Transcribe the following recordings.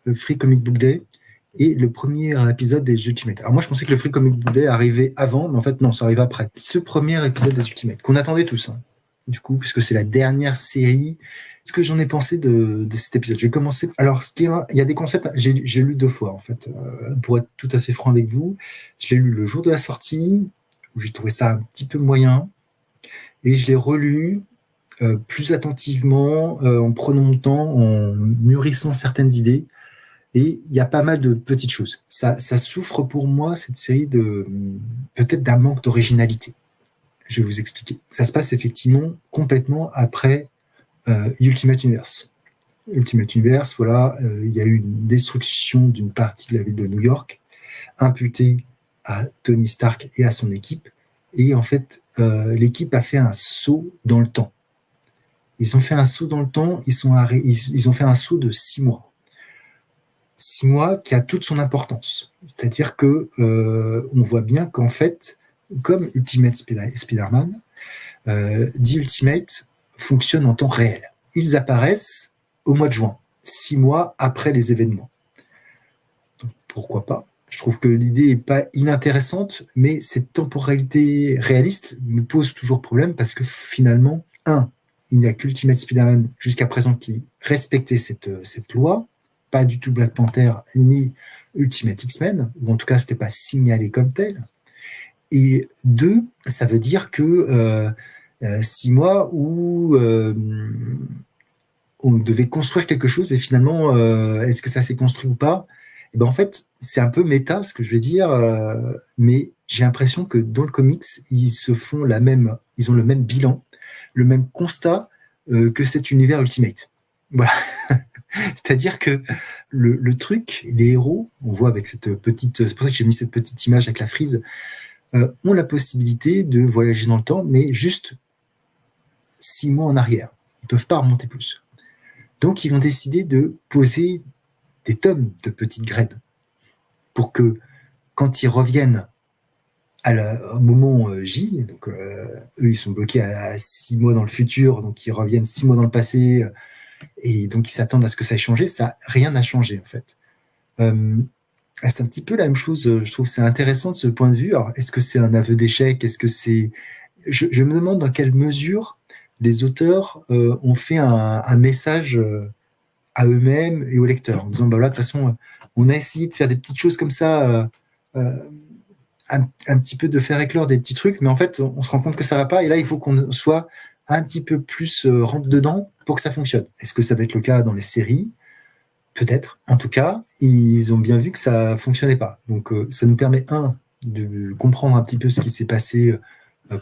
le Free Comic Book Day et le premier épisode des Ultimates. Alors moi, je pensais que le Free Comic Book Day arrivait avant, mais en fait, non, ça arrive après. Ce premier épisode des Ultimates, qu'on attendait tous, hein, du coup, puisque c'est la dernière série. Ce que j'en ai pensé de cet épisode. Je vais commencer. Alors, il y a des concepts, j'ai lu 2 fois, en fait, pour être tout à fait franc avec vous. Je l'ai lu le jour de la sortie, où j'ai trouvé ça un petit peu moyen, et je l'ai relu plus attentivement, en prenant mon temps, en mûrissant certaines idées. Et il y a pas mal de petites choses. Ça souffre pour moi, cette série, peut-être d'un manque d'originalité. Je vais vous expliquer. Ça se passe effectivement complètement après Ultimate Universe. Ultimate Universe, voilà, il y a eu une destruction d'une partie de la ville de New York, imputée à Tony Stark et à son équipe. Et en fait, l'équipe a fait un saut dans le temps. Ils ont fait un saut dans le temps, ils ont fait un saut de 6 mois. 6 mois qui a toute son importance. C'est-à-dire que on voit bien qu'en fait, comme Ultimate Spider-Man, The Ultimate fonctionne en temps réel. Ils apparaissent au mois de juin, 6 mois après les événements. Donc, pourquoi pas? Je trouve que l'idée n'est pas inintéressante, mais cette temporalité réaliste me pose toujours problème parce que finalement, il n'y a qu'Ultimate Spider-Man jusqu'à présent qui respectait cette loi, pas du tout Black Panther ni Ultimate X-Men, ou en tout cas, ce n'était pas signalé comme tel. Et 2, ça veut dire que 6 mois où on devait construire quelque chose et finalement, est-ce que ça s'est construit ou pas? Et ben en fait, c'est un peu méta ce que je vais dire, mais j'ai l'impression que dans le comics, ils ont le même bilan, le même constat que cet univers Ultimate. Voilà. C'est-à-dire que le truc, les héros, on voit avec cette petite, c'est pour ça que j'ai mis cette petite image avec la frise, ont la possibilité de voyager dans le temps, mais juste 6 mois en arrière. Ils ne peuvent pas remonter plus. Donc, ils vont décider de poser des tonnes de petites graines pour que, quand ils reviennent au moment J, donc eux, ils sont bloqués à 6 mois dans le futur, donc ils reviennent 6 mois dans le passé, et donc ils s'attendent à ce que ça ait changé. Rien n'a changé, en fait. C'est un petit peu la même chose, je trouve que c'est intéressant de ce point de vue. Alors, est-ce que c'est un aveu d'échec? Est-ce que c'est... Je me demande dans quelle mesure les auteurs ont fait un message à eux-mêmes et aux lecteurs, en disant, bah là, de toute façon, on a essayé de faire des petites choses comme ça, un petit peu de faire éclore des petits trucs, mais en fait, on se rend compte que ça va pas, et là, il faut qu'on soit un petit peu plus rentre dedans pour que ça fonctionne. Est-ce que ça va être le cas dans les séries? Peut-être. En tout cas, ils ont bien vu que ça fonctionnait pas. Donc, ça nous permet, de comprendre un petit peu ce qui s'est passé,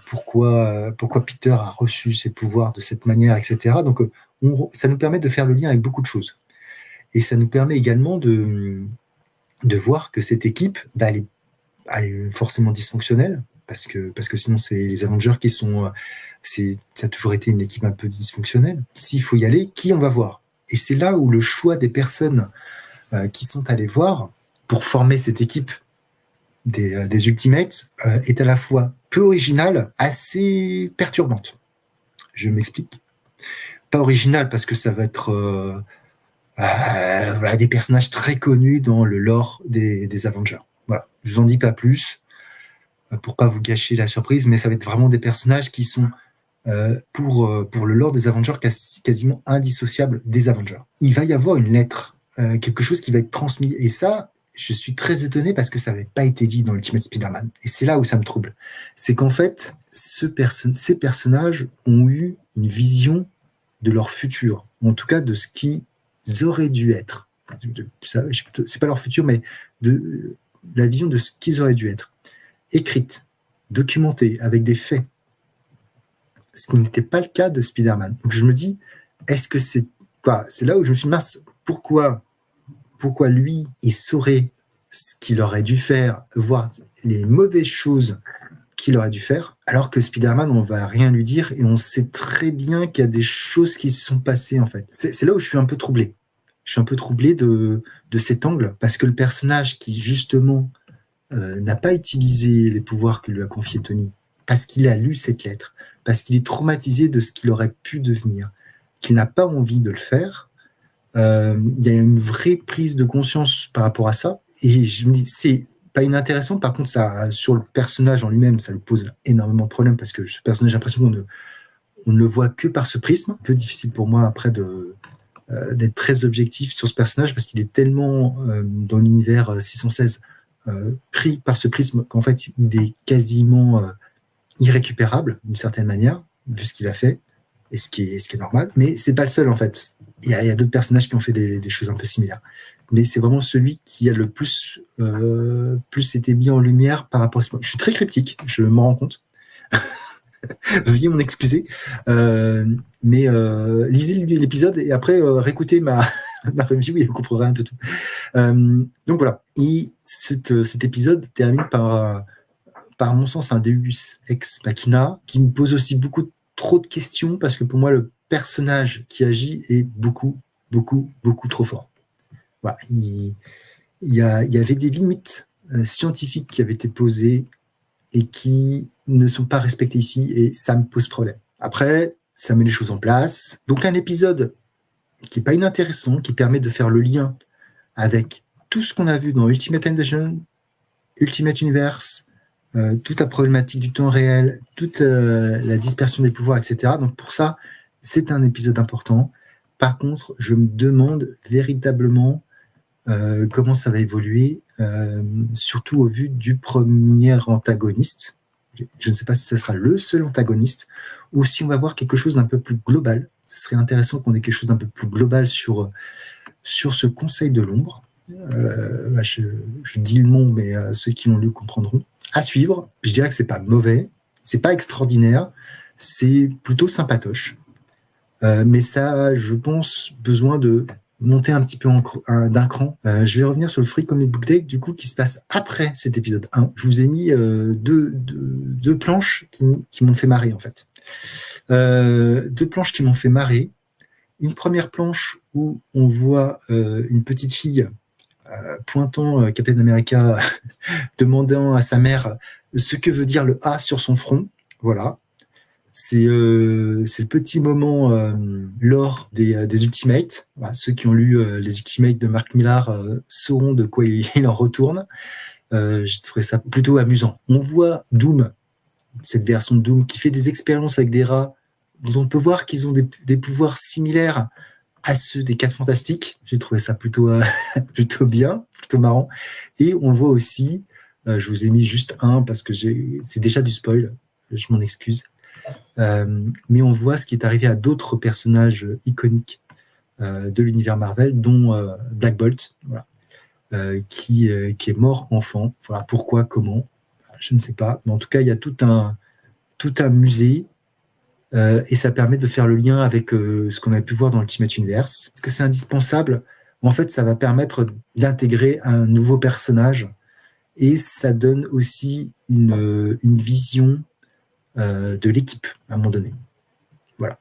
pourquoi Peter a reçu ses pouvoirs de cette manière, etc. Donc, ça nous permet de faire le lien avec beaucoup de choses. Et ça nous permet également de voir que cette équipe, elle est forcément dysfonctionnelle, parce que sinon, c'est les Avengers qui sont... ça a toujours été une équipe un peu dysfonctionnelle. S'il faut y aller, qui on va voir? Et c'est là où le choix des personnes qui sont allées voir pour former cette équipe des Ultimates est à la fois peu originale, assez perturbante. Je m'explique. Pas originale parce que ça va être voilà, des personnages très connus dans le lore des Avengers. Voilà. Je vous en dis pas plus pour pas vous gâcher la surprise, mais ça va être vraiment des personnages qui sont pour le lore des Avengers quasiment indissociables des Avengers. Il va y avoir une lettre, quelque chose qui va être transmis, et ça, je suis très étonné parce que ça n'avait pas été dit dans Ultimate Spider-Man. Et c'est là où ça me trouble. C'est qu'en fait, ces personnages ont eu une vision de leur futur, ou en tout cas de ce qu'ils auraient dû être. C'est pas leur futur, mais de la vision de ce qu'ils auraient dû être. Écrite, documentée, avec des faits. Ce qui n'était pas le cas de Spider-Man. Donc je me dis, est-ce que c'est quoi? C'est là où je me suis dit, mince, pourquoi lui, il saurait ce qu'il aurait dû faire, voir les mauvaises choses qu'il aurait dû faire, alors que Spider-Man, on va rien lui dire et on sait très bien qu'il y a des choses qui se sont passées, en fait. C'est là où je suis un peu troublé. Je suis un peu troublé de cet angle, parce que le personnage qui, justement, n'a pas utilisé les pouvoirs que lui a confié Tony, parce qu'il a lu cette lettre, parce qu'il est traumatisé de ce qu'il aurait pu devenir, qu'il n'a pas envie de le faire, Il y a une vraie prise de conscience par rapport à ça. Et je me dis, c'est pas inintéressant. Par contre, ça, sur le personnage en lui-même, ça lui pose énormément de problèmes parce que ce personnage, j'ai l'impression qu'on ne le voit que par ce prisme. Un peu difficile pour moi après d'être très objectif sur ce personnage parce qu'il est tellement dans l'univers 616 pris par ce prisme qu'en fait, il est quasiment irrécupérable d'une certaine manière, vu ce qu'il a fait et ce qui est normal. Mais c'est pas le seul en fait. Il y a d'autres personnages qui ont fait des choses un peu similaires. Mais c'est vraiment celui qui a le plus été mis en lumière par rapport à ce point. Je suis très cryptique, je m'en rends compte. Veuillez m'en excuser. Mais lisez l'épisode et après réécoutez ma review et vous comprendrez un peu tout. Donc voilà. Et cet épisode termine par mon sens, un Deus ex machina qui me pose aussi trop de questions parce que pour moi, le personnage qui agit est beaucoup, beaucoup, beaucoup trop fort. Voilà. Il y avait des limites scientifiques qui avaient été posées et qui ne sont pas respectées ici et ça me pose problème. Après, ça met les choses en place. Donc un épisode qui n'est pas inintéressant, qui permet de faire le lien avec tout ce qu'on a vu dans Ultimate Invasion, Ultimate Universe, toute la problématique du temps réel, toute la dispersion des pouvoirs, etc. Donc pour ça, c'est un épisode important. Par contre, je me demande véritablement comment ça va évoluer, surtout au vu du premier antagoniste. Je ne sais pas si ce sera le seul antagoniste ou si on va voir quelque chose d'un peu plus global. Ce serait intéressant qu'on ait quelque chose d'un peu plus global sur ce Conseil de l'ombre. Je dis le nom, mais ceux qui l'ont lu comprendront. À suivre, je dirais que c'est pas mauvais, c'est pas extraordinaire, c'est plutôt sympatoche. Mais ça a, je pense, besoin de monter un petit peu d'un cran. Je vais revenir sur le Free Comic Book Day, du coup, qui se passe après cet épisode 1. Je vous ai mis deux planches qui m'ont fait marrer, en fait. Deux planches qui m'ont fait marrer. Une première planche où on voit une petite fille pointant Captain America, demandant à sa mère ce que veut dire le A sur son front. Voilà. C'est le petit moment lore des Ultimates. Voilà, ceux qui ont lu les Ultimates de Mark Millar sauront de quoi il en retourne. J'ai trouvé ça plutôt amusant. On voit Doom, cette version de Doom, qui fait des expériences avec des rats, dont on peut voir qu'ils ont des pouvoirs similaires à ceux des 4 Fantastiques. J'ai trouvé ça plutôt bien, plutôt marrant. Et on voit aussi, je vous ai mis juste un parce que c'est déjà du spoil, je m'en excuse. Mais on voit ce qui est arrivé à d'autres personnages iconiques de l'univers Marvel, dont Black Bolt, voilà, qui est mort enfant. Voilà, pourquoi, comment, je ne sais pas. Mais en tout cas, il y a tout un musée et ça permet de faire le lien avec ce qu'on a pu voir dans l'Ultimate Universe. Est-ce que c'est indispensable? En fait, ça va permettre d'intégrer un nouveau personnage et ça donne aussi une vision de l'équipe à un moment donné. Voilà.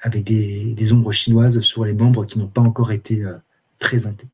Avec des ombres chinoises sur les membres qui n'ont pas encore été présentés.